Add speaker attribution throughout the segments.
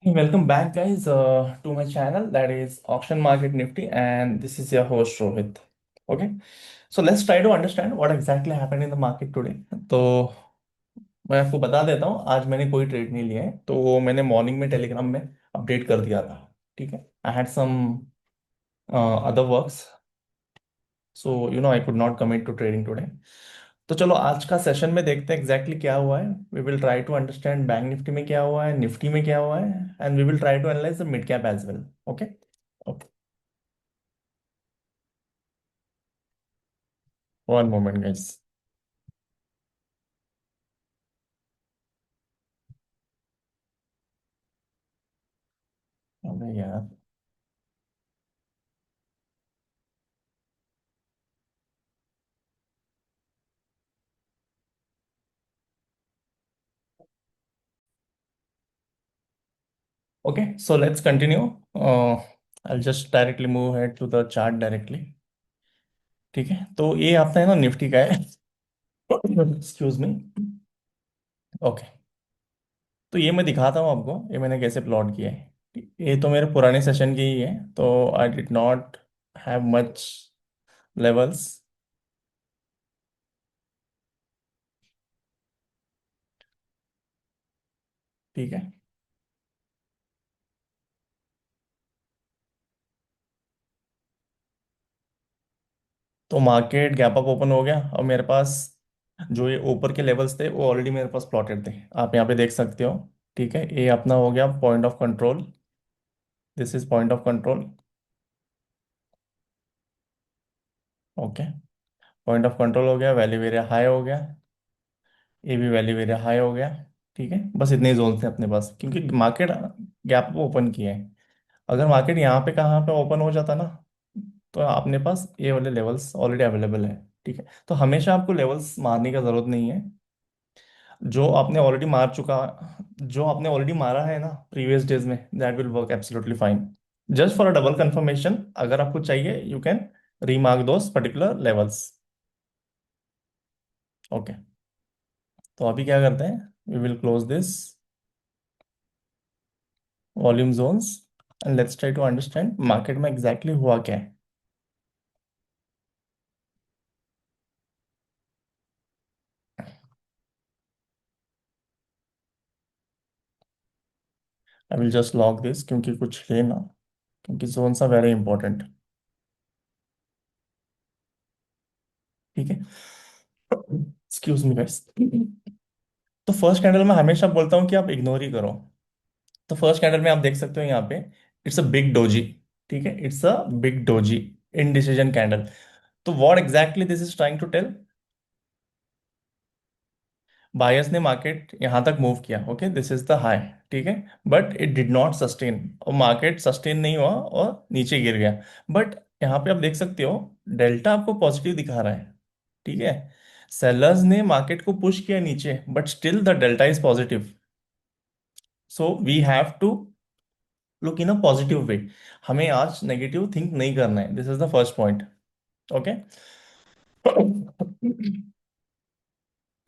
Speaker 1: Welcome back, guys, to my channel that is Auction Market Nifty, and this is your host Rohit. Okay, so let's try to understand what exactly happened in the market today. तो मैं आपको बता देता हूँ, आज मैंने कोई trade नहीं लिया है, तो मैंने मॉर्निंग में टेलीग्राम में अपडेट कर दिया था। ठीक है, I had some other works, so I could not commit to trading today. तो चलो आज का सेशन में देखते हैं एग्जैक्टली क्या हुआ है। We will try to understand bank Nifty में क्या हुआ है, निफ्टी में क्या हुआ है, and we will try to analyse the mid cap as well. Okay. Okay, one moment guys. अबे यार। Okay, so let's continue. I just directly move head to the chart directly. ठीक है, तो ये आपका है ना निफ्टी का है। Excuse me. ओके, तो ये मैं दिखाता हूँ आपको, ये मैंने कैसे प्लॉट किया है। ये तो मेरे पुराने सेशन की ही है, तो आई did not have much levels. ठीक है, तो मार्केट गैप अप ओपन हो गया और मेरे पास जो ये ऊपर के लेवल्स थे वो ऑलरेडी मेरे पास प्लॉटेड थे, आप यहाँ पे देख सकते हो। ठीक है, ये अपना हो गया point of control. This is point of control. Okay, point of control हो गया, वैल्यू एरिया हाई हो गया, ये भी वैल्यू एरिया हाई हो गया। ठीक है, बस इतने ही जोन थे अपने पास, क्योंकि मार्केट गैप को ओपन किया है। अगर मार्केट यहाँ पे कहाँ पे ओपन हो जाता ना, तो अपने पास ये वाले लेवल्स ऑलरेडी अवेलेबल है। ठीक है, तो हमेशा आपको लेवल्स मारने का जरूरत नहीं है। जो आपने ऑलरेडी मार चुका जो आपने ऑलरेडी मारा है ना प्रीवियस डेज में, that will work absolutely fine. Just for a double confirmation, अगर आपको चाहिए you can remark those particular levels. Okay, तो अभी क्या करते हैं, we will close this volume zones and let's try to understand market में एग्जैक्टली हुआ क्या है। I will just log this, क्योंकि कुछ है ना, क्योंकि जोन्स आर वेरी इंपॉर्टेंट। ठीक है, एक्सक्यूज मी गाइस। तो फर्स्ट कैंडल में हमेशा बोलता हूँ कि आप इग्नोर ही करो। तो फर्स्ट कैंडल में आप देख सकते हो यहाँ पे, इट्स अ बिग डोजी। ठीक है, it's a big doji indecision candle. तो what exactly this is trying to tell, buyers ने मार्केट यहाँ तक मूव किया, okay this is the high. ठीक है, but it did not sustain, और मार्केट सस्टेन नहीं हुआ और नीचे गिर गया। बट यहाँ पे आप देख सकते हो, डेल्टा आपको पॉजिटिव दिखा रहा है। ठीक है, सेलर्स ने मार्केट को पुश किया नीचे, but still the delta is positive. So we have to look in a positive way. हमें आज नेगेटिव थिंक नहीं करना है, this is the first point. Okay,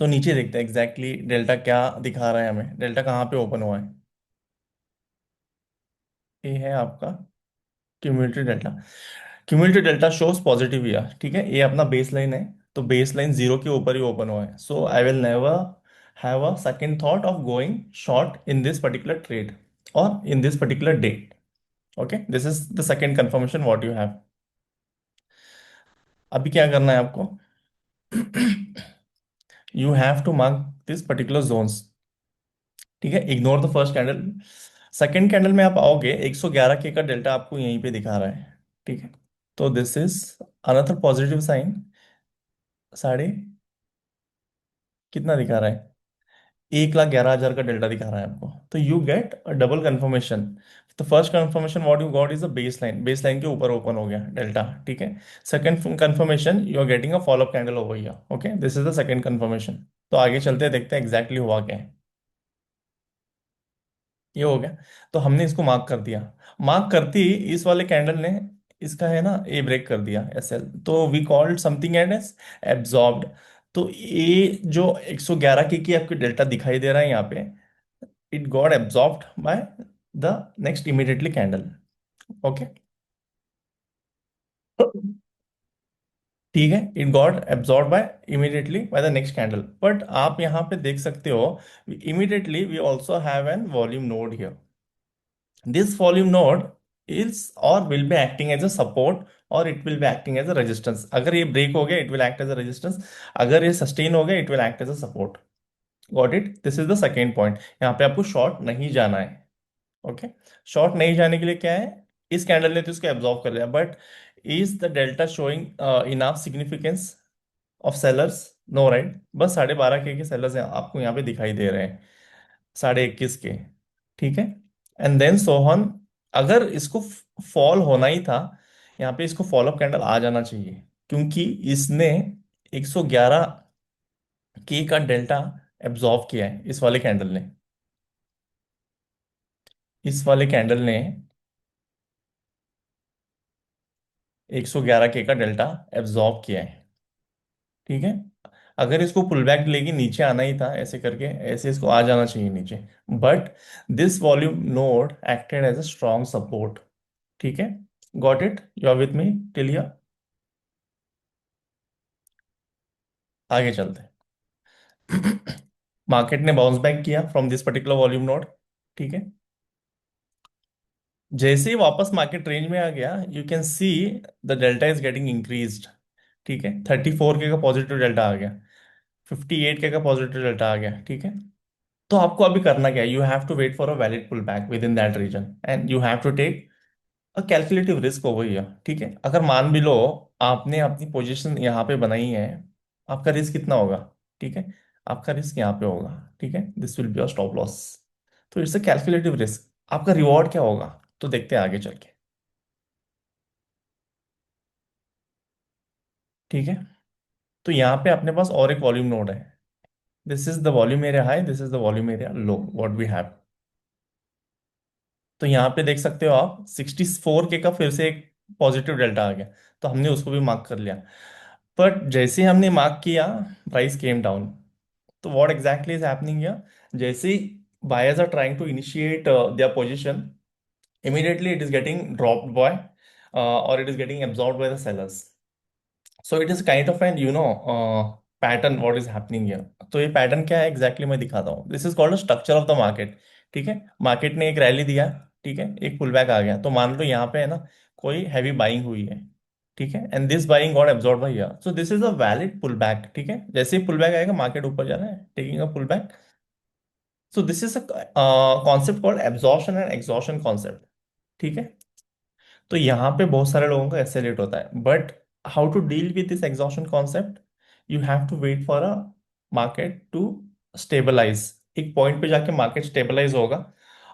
Speaker 1: तो नीचे देखते हैं एग्जैक्टली डेल्टा क्या दिखा रहा है हमें, डेल्टा कहाँ पे ओपन हुआ है। ये है आपका cumulative delta. Cumulative delta shows positive year. ठीक है, ये अपना बेस लाइन है, तो बेस लाइन जीरो के ऊपर ही ओपन हुआ है, so I will never have a second thought of going short in this particular trade और in this particular day. Okay, this is the second confirmation what you have. अभी क्या करना है आपको, you have to mark this particular zones. ठीक है, ignore the first candle. Second candle में आप आओगे, 111 के का डेल्टा आपको यहीं पे दिखा रहा है। ठीक है, तो this is another positive sign. साढ़े कितना दिखा रहा है, 1,11,000 का डेल्टा दिखा रहा है आपको, तो you get a double confirmation. तो first confirmation what you got is a base line, base line के ऊपर ओपन हो गया डेल्टा। ठीक है, second confirmation you are getting a follow up candle over here. Okay, this is the second confirmation. तो आगे चलते हैं, देखते हैं एग्जैक्टली हुआ क्या है। ये हो गया, तो हमने इसको मार्क कर दिया। मार्क करते ही इस वाले कैंडल ने इसका है ना ए ब्रेक कर दिया, एस एल, तो we called something as absorbed. तो ये जो 111 की आपको डेल्टा दिखाई दे रहा है यहाँ पे, it got absorbed by the next immediately candle. Okay, ठीक है, it got absorb by immediately by the next candle, but आप यहाँ पे देख सकते हो immediately we also have an volume node here. This volume node is or will be acting as a support or it will be acting as a resistance. अगर ये break हो गया it will act as a resistance, अगर ये sustain हो गया it will act as a support. Got it, this is the second point. यहाँ पे आपको शॉर्ट नहीं जाना है। ओके, शॉर्ट नहीं जाने के लिए क्या है, इस कैंडल ने तो इसको एब्जॉर्व कर लिया, but is the delta showing enough significance of sellers? No right, बस 12.5 के सेलर्स आपको यहाँ पे दिखाई दे रहे हैं, 21.5 के। ठीक है, एंड देन सोहन, अगर इसको फॉल होना ही था, यहाँ पे इसको फॉलो अप कैंडल आ जाना चाहिए, क्योंकि इसने 111 के का डेल्टा एब्जॉर्व किया है इस वाले कैंडल ने। इस वाले कैंडल ने 111 के का डेल्टा एब्जॉर्ब किया है। ठीक है, अगर इसको पुल बैक लेके नीचे आना ही था ऐसे करके, ऐसे इसको आ जाना चाहिए नीचे, but this volume node acted as a strong support. ठीक है, got it, you are with me till here? आगे चलते हैं। मार्केट ने बाउंस बैक किया from this particular volume node. ठीक है, जैसे ही वापस मार्केट रेंज में आ गया you can see the delta is getting increased. ठीक है, 34 के का पॉजिटिव डेल्टा आ गया, 58 के का पॉजिटिव डेल्टा आ गया। ठीक है, तो आपको अभी करना क्या है, you have to wait for a valid pull back within that region and you have to take a calculative risk over here. ठीक है, अगर मान भी लो आपने अपनी पोजीशन यहाँ पे बनाई है, आपका रिस्क कितना होगा? ठीक है, आपका रिस्क यहाँ पे होगा। ठीक है, this will be your stop loss. तो इट्स अ कैलकुलेटिव रिस्क। आपका रिवॉर्ड क्या होगा, तो देखते हैं आगे चल के। ठीक है, तो यहाँ पे अपने पास और एक वॉल्यूम नोड है। This is the volume area high, this is the volume area low, what we have. तो यहाँ पे देख सकते हो आप 64 के का फिर से एक पॉजिटिव डेल्टा आ गया, तो हमने उसको भी मार्क कर लिया। बट जैसे ही हमने मार्क किया प्राइस केम डाउन। तो what exactly is happening here, जैसे ही buyers are trying to initiate their position, immediately it is getting dropped by or it is getting absorbed by the sellers. So it is kind of an pattern what is happening here. तो ये pattern क्या है exactly मैं दिखाता हूँ। This is called structure of the market. ठीक है, market ने एक रैली दिया, ठीक है, एक पुल बैक आ गया, तो मान लो यहाँ पे है ना कोई हैवी बाइंग हुई है। ठीक है, and this buying got absorb by here, so this is a valid pull back. ठीक है, जैसे ही पुल बैक आएगा मार्केट ऊपर जा रहा है, taking a pull back. So this is a concept called absorption and exhaustion concept. ठीक है, तो यहाँ पे बहुत सारे लोगों का ऐसे लेट होता है, but how to deal with this exhaustion concept, you have to wait for a market to stabilise. एक पॉइंट पे जाके मार्केट स्टेबलाइज होगा,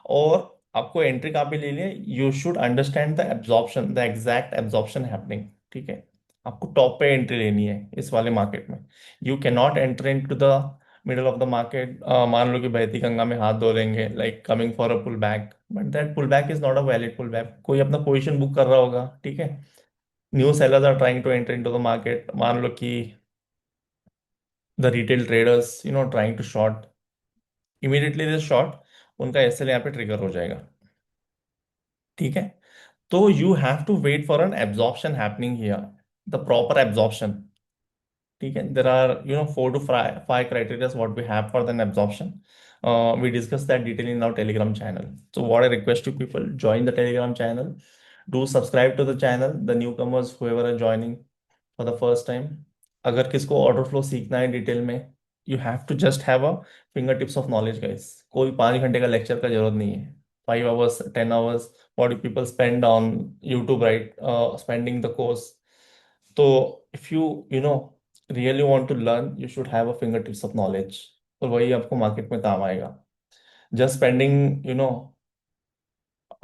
Speaker 1: और आपको एंट्री कहाँ पे लेनी है, you should understand the absorption, the exact absorption happening. ठीक है, आपको टॉप पे एंट्री लेनी है इस वाले मार्केट में। You can not enter in to the middle of the market. मान लो कि बहती गंगा में हाथ धो लेंगे, like coming for a pull back, but that pull back is not a valid pull back. कोई अपना पोजीशन बुक कर रहा होगा, ठीक है, new sellers are trying to enter into the market, मान लो कि the retail traders trying to short, immediately this short, उनका एसएल यहाँ पे ट्रिगर हो जाएगा। ठीक है, तो you have to wait for an absorption happening here, the proper absorption. ठीक है, there are 4 to 5 criteria what we have for the absorption. We discussed that detail in our Telegram channel. So what I request to people, join the Telegram channel, do subscribe to the channel, the newcomers whoever are joining for the first time, अगर किसको order flow सीखना है detail में, you have to just have a finger tips of knowledge guys. कोई 5 घंटे का lecture का जरूरत नहीं है, 5 hours 10 hours what do people spend on YouTube, right? Spending the course. तो if you really want to learn, you should have a fingertips of knowledge, तो वही आपको मार्केट में काम आएगा। just spending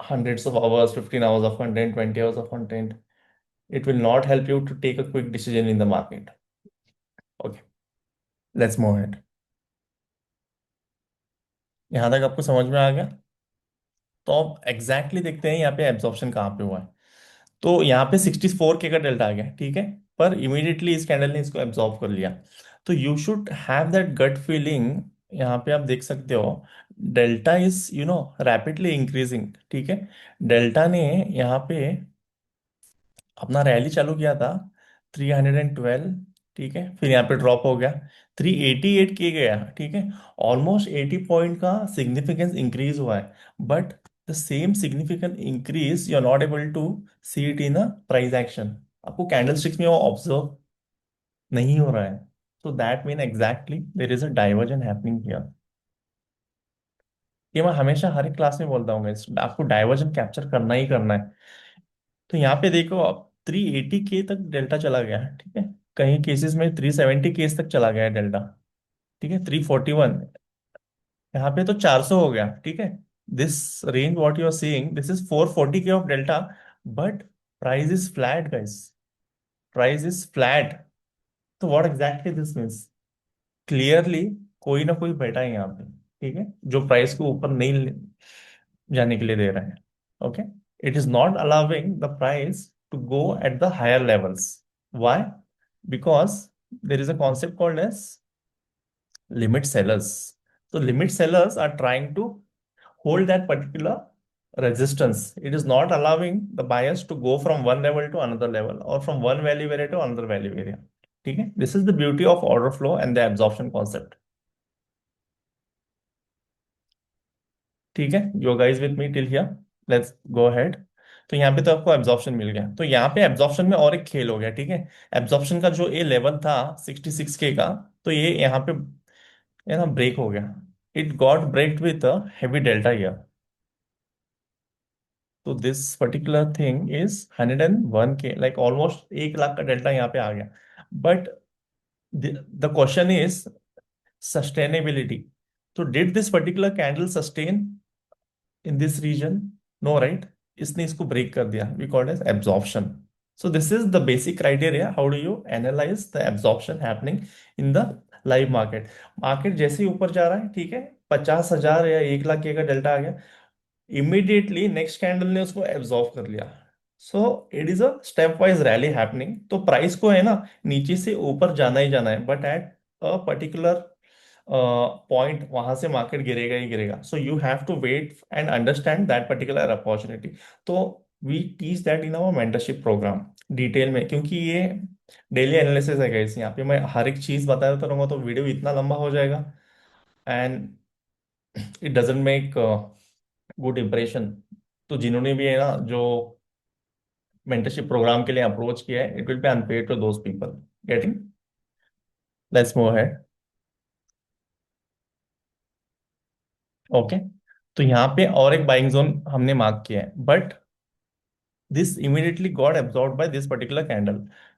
Speaker 1: hundreds of hours, 15 hours of content, 20 hours of content, it will not help you to take a quick decision in the market. Okay, let's move ahead. यहाँ तक आपको समझ में आ गया? तो अब एग्जैक्टली देखते हैं यहाँ पे एब्जॉर्प्शन कहाँ पे हुआ है। तो यहाँ पे 64 के का डेल्टा आ गया, ठीक है, पर इमीडिएटली इस कैंडल ने इसको एब्जॉर्ब कर लिया। तो you should have that gut feeling यहाँ पे आप देख सकते हो, डेल्टा इज रैपिडली इंक्रीजिंग, ठीक है। डेल्टा ने यहाँ पे अपना रैली चालू किया था 312, ठीक है, फिर यहाँ पे ड्रॉप हो गया 388 के गया, ठीक है। ऑलमोस्ट 80 पॉइंट का सिग्निफिकेंस इंक्रीज हुआ है, but the same significant increase you are not able to see it in a price action. आपको कैंडल स्टिक्स में वो ऑब्जर्व नहीं हो रहा है। So that mean exactly there is a divergence happening here. ये मैं हमेशा हर एक क्लास में बोलता हूँ guys, आपको डाइवर्जन कैप्चर करना ही करना है। तो यहाँ पे देखो अब 380 के तक डेल्टा चला गया है, ठीक है। कहीं केसेस में 370 केस तक चला गया है डेल्टा, ठीक है। 341, यहाँ पे तो 400 हो गया, ठीक है। This range what you are seeing, this is 440 K of delta, but price is flat guys, price is flat. तो what exactly this means, clearly कोई ना कोई बैठा है यहाँ पे, ठीक है, जो प्राइस को ऊपर नहीं जाने के लिए दे रहा है। Okay, it is not allowing the price to go at the higher levels. Why? Because there is a concept called as limit sellers. So limit sellers are trying to hold that particular resistance. It is not allowing the buyers to go from one level to another level or from one value area to another value area. ठीक है, this is the beauty of order flow and the absorption concept. ठीक है, you guys with me till here? Let's go ahead. तो यहाँ पे तो आपको absorption मिल गया, तो यहाँ पे एब्जॉर्प्शन में और एक खेल हो गया, ठीक है। एब्जॉर्प्शन का जो ए लेवल था 66 के का, तो ये यहाँ पे ये ना ब्रेक हो गया। It got breaked with a heavy delta here. तो this particular thing is 101 K, like almost 1 lakh का डेल्टा यहाँ पे आ गया। But the question is sustainability. तो did this particular candle sustain in this region? No, right. इसने इसको break कर दिया, we called as absorption. So this is the basic criteria, how do you analyse the absorption happening in the live market. Market जैसे ही ऊपर जा रहा है, ठीक है, 50,000 या 1 लाख के का डेल्टा आ गया, इमीडिएटली नेक्स्ट कैंडल ने उसको एब्जॉर्व कर लिया। So it is a step wise rally happening. तो प्राइस को है ना नीचे से ऊपर जाना ही जाना है, but at a particular point वहां से मार्केट गिरेगा ही गिरेगा। So you have to wait and understand that particular opportunity. तो we teach that in our mentorship programme detail में, क्योंकि ये डेली एनालिसिस है गाइस। यहाँ पे मैं हर एक चीज बताता रहूंगा तो वीडियो इतना लंबा हो जाएगा, and it doesn't make good impression. तो जिन्होंने भी है ना जो मेंटरशिप प्रोग्राम के लिए अप्रोच किया है, it will be unpaid to those people. Getting? Let's move ahead. Okay, तो यहाँ पे और एक बाइंग जोन हमने मार्क किया है, but this immediately got absorb by this particular candle.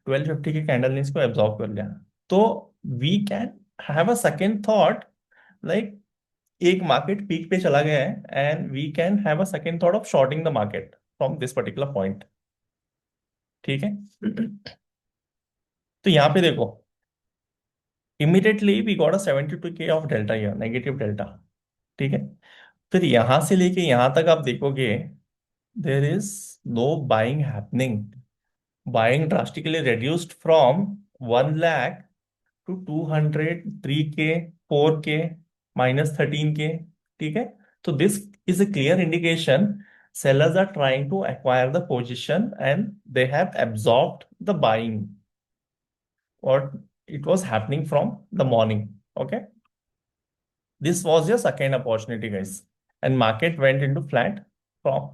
Speaker 1: 1250 के कैंडल ने इसको एब्जॉर्ब कर लिया। तो we can have a second thought, like एक मार्केट पीक पे चला गया है and we can have a second thought of shorting the market from this particular point, ठीक है। तो यहाँ पे देखो, इमीडिएटली वी गॉट अ 72 के of delta, year negative delta, ठीक है। फिर यहां से लेके यहां तक आप देखोगे, there is no buying happening. Buying drastically reduced from 1 lakh to 200, 3 के, 4 के, -13 के, ठीक है। तो this is a clear indication sellers are trying to acquire the position and they have absorbed the buying, or it was happening from the morning. Okay, this was your second opportunity, guys, and market went into flat from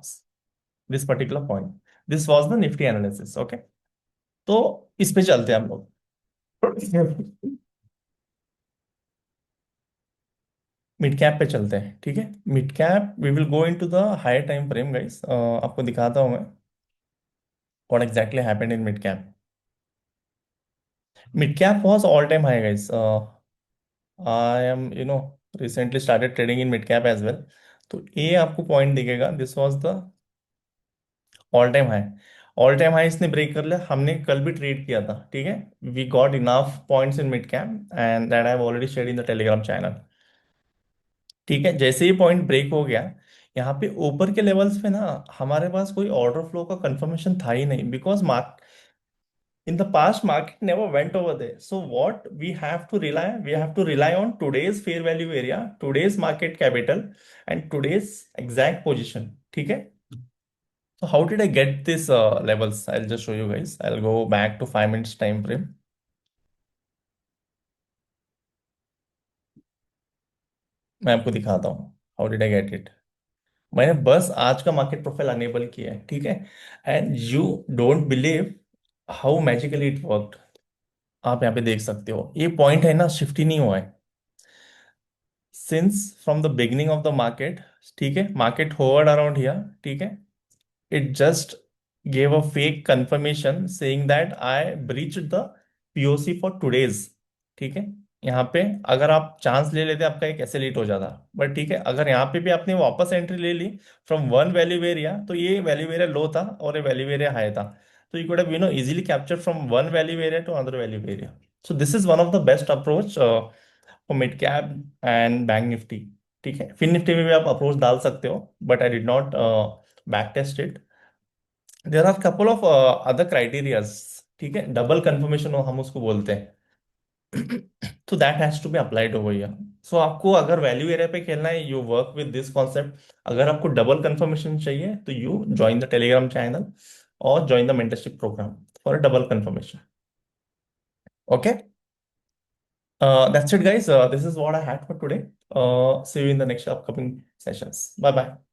Speaker 1: this particular point. This was the Nifty analysis. Okay, तो इस पे चलते हैं हम लोग। Mid cap पे चलते हैं, ठीक है। Mid cap we will go into the higher time frame guys. आपको दिखाता हूँ मैं what exactly happened in mid cap. Mid cap was all time high guys. I am recently started trading in mid cap as well. तो ये आपको point दिखेगा, this was the all time high. All time high इसने break कर लिया, हमने कल भी ट्रेड किया था, ठीक है। We got enough points in mid cap and that I have already shared in the Telegram channel, ठीक है। जैसे ही पॉइंट ब्रेक हो गया, यहाँ पे ऊपर के लेवल्स पे ना हमारे पास कोई ऑर्डर फ्लो का कंफर्मेशन था ही नहीं, because mark In the past, market never went over there. So what we have to rely, we have to rely on today's fair value area, today's market capital, and today's exact position. Okay. So how did I get this levels? I'll just show you guys. I'll go back to 5 minutes time frame. मैं आपको दिखाता हूँ how did I get it. मैंने बस आज का market profile enable किया है, ठीक है. And you don't believe how magically it worked. आप यहाँ पे देख सकते हो ये पॉइंट है ना, शिफ्ट ही नहीं हुआ है since from the beginning of the market. ठीक है, मार्केट होवर्ड अराउंड हियर. ठीक है, it just gave a fake confirmation saying that I breached the POC for today's. ठीक है, यहाँ पे अगर आप चांस ले लेते आपका एक ऐसे लेट हो जाता. बट ठीक है, अगर यहाँ पे भी आपने वापस एंट्री ले ली फ्रॉम वन वैल्यू एरिया, तो ये वैल्यू एरिया लो था और ये वैल्यू एरिया हाई था. तो you could have easily capture from one value area to other value area. So this is one of the best approach for mid cap and bank Nifty. ठीक है, fin Nifty में भी आप approach डाल सकते हो, but I did not back test it. There are couple of other criterias. ठीक है, डबल कंफर्मेशन हम उसको बोलते हैं. तो that has to be applied over here. So आपको अगर वैल्यू एरिया पे खेलना है, you work with this concept. अगर आपको डबल कंफर्मेशन चाहिए तो you join the Telegram channel और join the mentorship programme for double confirmation. Okay, that's it guys. This is what I had for today. See you in the next upcoming sessions. Bye bye.